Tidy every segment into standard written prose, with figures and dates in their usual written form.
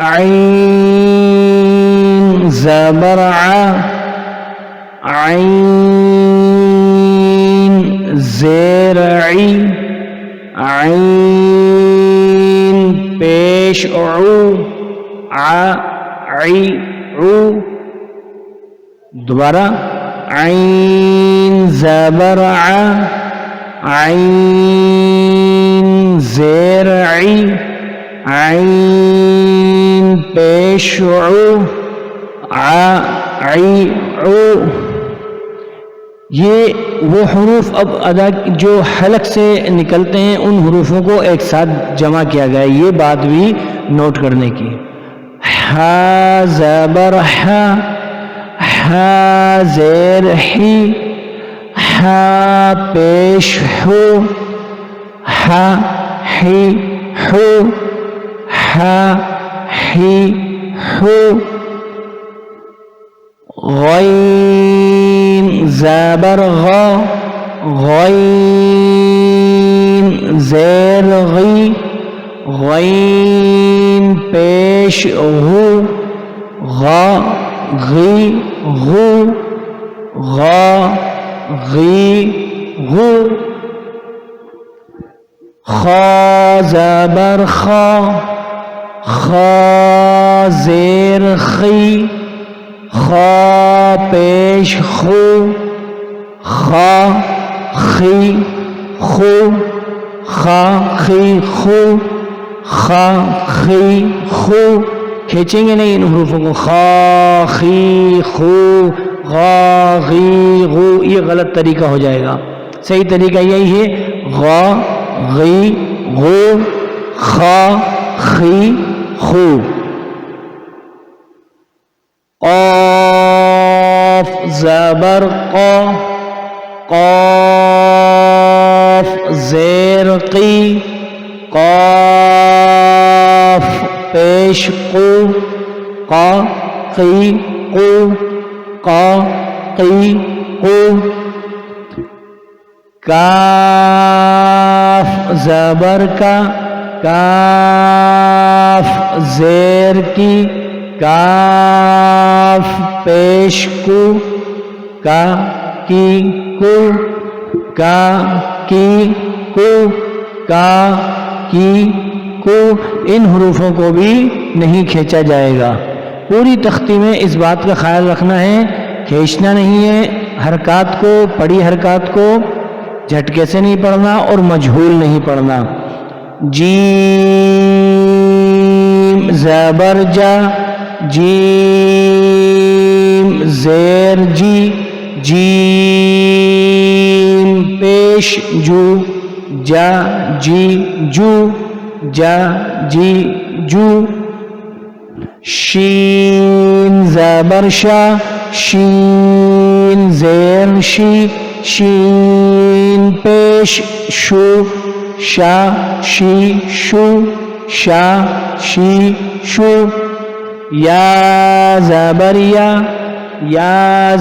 عین زبر ع عین زیر عی عین پیش عو عی عو دوبارہ عین زبر ع عین زیر عی عین پیش عو عی عو. یہ وہ حروف اب ادا جو حلق سے نکلتے ہیں ان حروفوں کو ایک ساتھ جمع کیا گیا ہے، یہ بات بھی نوٹ کرنے کی. ح زبر ح ح زیر حی ح پیش حو ح حی حو ح حی حو. غین زبر غ غین زیر غی غین پیش غو غا غی غو غا غی غو. خا زبر خا خا زیر خی خا پیش خو خا خی خو خا خی خو خا خی خو. کھینچیں گے نہیں ان حروفوں کو، خا خی خو غا غی غو، یہ غلط طریقہ ہو جائے گا. صحیح طریقہ یہی ہے غا غی غو خا خی خو. قاف زبر قا قاف زیر قی قاف پیش قو قا قی قو قا قی قو. کاف زبر کا کاف زیر کی کاف پیش کو کا کی کو کا کی کو کا کی کو. ان حروفوں کو بھی نہیں کھینچا جائے گا. پوری تختی میں اس بات کا خیال رکھنا ہے، کھینچنا نہیں ہے. حرکات کو، پڑی حرکات کو جھٹکے سے نہیں پڑھنا اور مجہول نہیں پڑھنا. جیم زبر جا جیم زیر جی جیم پیش جو جا جی جو جا جی جو. شین زبر شا شین زیر شی شین پیش شو شا شی شو شا شی شو. یا زبر یا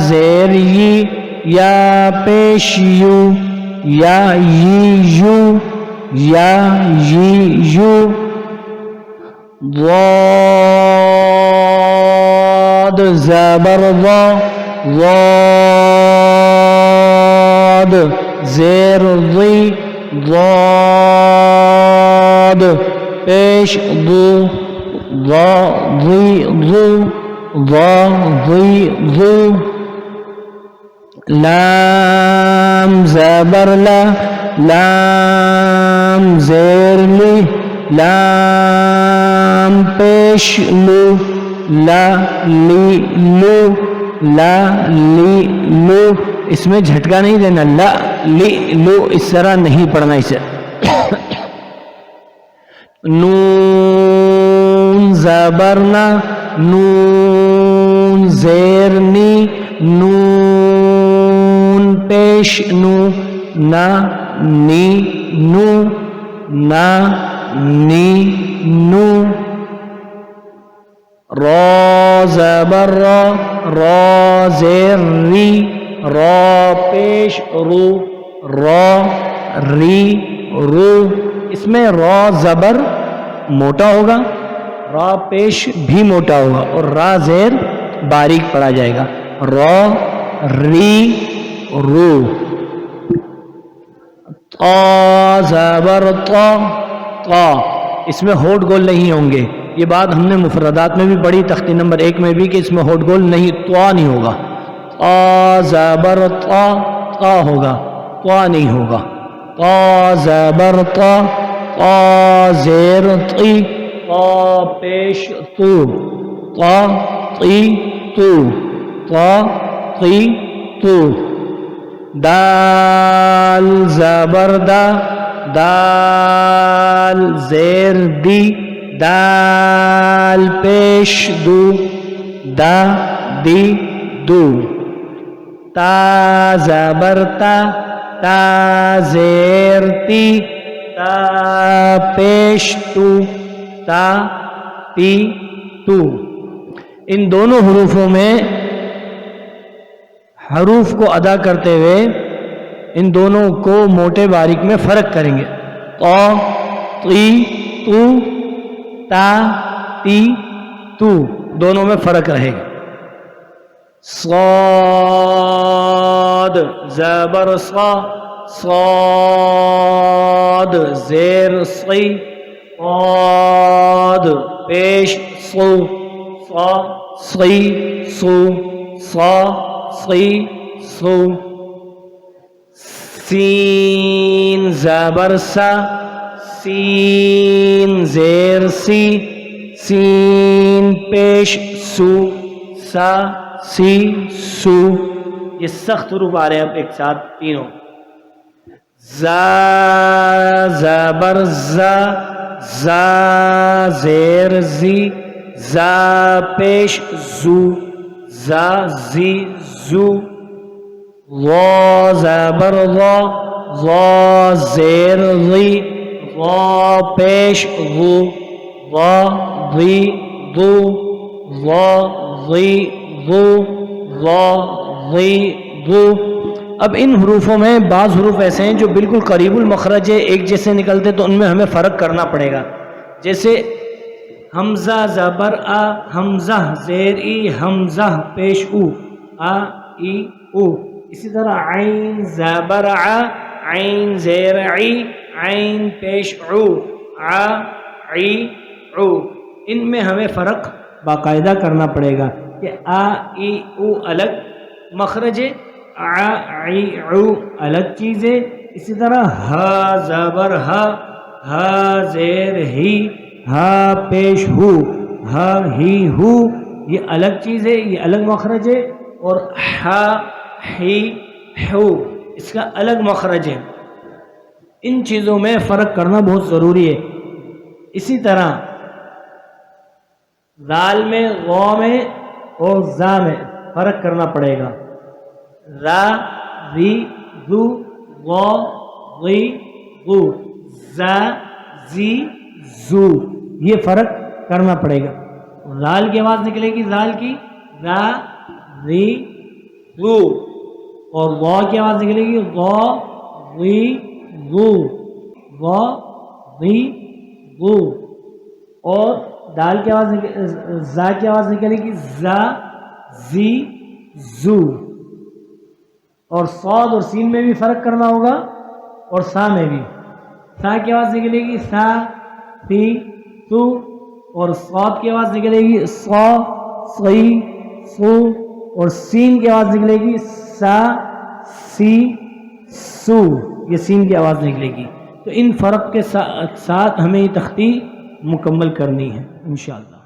زیر یی یا پیش یو یا یی یو یا یی یو. ضاد زبر ضا ضاد زیر ضی ضاد پیش ضو ضا ضی ضو ضا ضی ضو. لام زبر لا لام زیر لی لام پیش لو لا لی لو لا لی لو. اس میں جھٹکا نہیں دینا، لا لی لو اس طرح نہیں پڑھنا اسے. نون زبر نا نون زیر نی نون پیش نو نا نی نو نا نی نو. را زبر را را زیر ری را پیش رو را ری رو. اس میں را زبر موٹا ہوگا، را پیش بھی موٹا ہوگا اور را زیر باریک پڑا جائے گا. را ری رو. طا زبر طا طا. اس میں ہونٹ گول نہیں ہوں گے. یہ بات ہم نے مفردات میں بھی پڑھی تختی نمبر 1 میں بھی کہ اس میں ہونٹ گول نہیں, طا نہیں ہوگا. طا زبر طا طا ہوگا, طا نہیں ہوگا. طا زبر طا طا زیر طی طا پیش تو طا طی تو طا طی تو. دال زبر دا دال زیر دی دال پیش دو دا دی دو. تا زبر تا تا زیر تی تا پیش تو تا تی تو. ان دونوں حروفوں میں حروف کو ادا کرتے ہوئے ان دونوں کو موٹے باریک میں فرق کریں گے. طا تی تو تا تی تو دونوں میں فرق رہے گا. صاد زبر صا صاد زیر صی صاد پیش صو صا صی صو صا صی صو. سین زبر سا سین زیر سی سین پیش سو سا سی سو. یہ سخت حروف آ رہے ہیں اب ایک ساتھ تینوں. زا زبر زا زا زیر زی زا پیش زو زا زی زو. ضا زبر ضا ضا زیر ضی ضا پیش ضو ضا ضی ضو ضا ضی ضو ضا ضی ضو. اب ان حروفوں میں بعض حروف ایسے ہیں جو بالکل قریب المخرج ہے, ایک جیسے نکلتے, تو ان میں ہمیں فرق کرنا پڑے گا. جیسے حمزہ زبر آ حمزہ زیر ای حمزہ پیش او آ ای او. اسی طرح عین زبر ع عین زیر عی عین پیش عو ع عی عو. ان میں ہمیں فرق باقاعدہ کرنا پڑے گا کہ آ ای او الگ مخرج ہے, ع عی عو الگ چیز ہے. اسی طرح ہا زبر ہا ہا زیر ہی ہا پیش ہو ہا ہی ہو یہ الگ چیز ہے, یہ الگ مخرج ہے. اور ہا ہی ہو اس کا الگ مخرج ہے. ان چیزوں میں فرق کرنا بہت ضروری ہے. اسی طرح ذال میں غو میں اور زا میں فرق کرنا پڑے گا. را ری ذو غو غی غو زا زی زو یہ فرق کرنا پڑے گا. ذال کی آواز نکلے گی ذال کی را ری ذو, اور غو کی آواز نکلے گی غو غی غو غو غی غو. اور دال کی آواز زا کی آواز نکلے گی زا زی زو. اور صاد اور سین میں بھی فرق کرنا ہوگا اور سا میں بھی. سا کی آواز نکلے گی سا سی سو, اور صاد کی آواز نکلے گی صا سی سو, اور سین کی آواز نکلے گی سا سی سو یہ سین کی آواز نکلے گی. تو ان فرق کے ساتھ ہمیں یہ تختی مکمل کرنی ہے انشاءاللہ.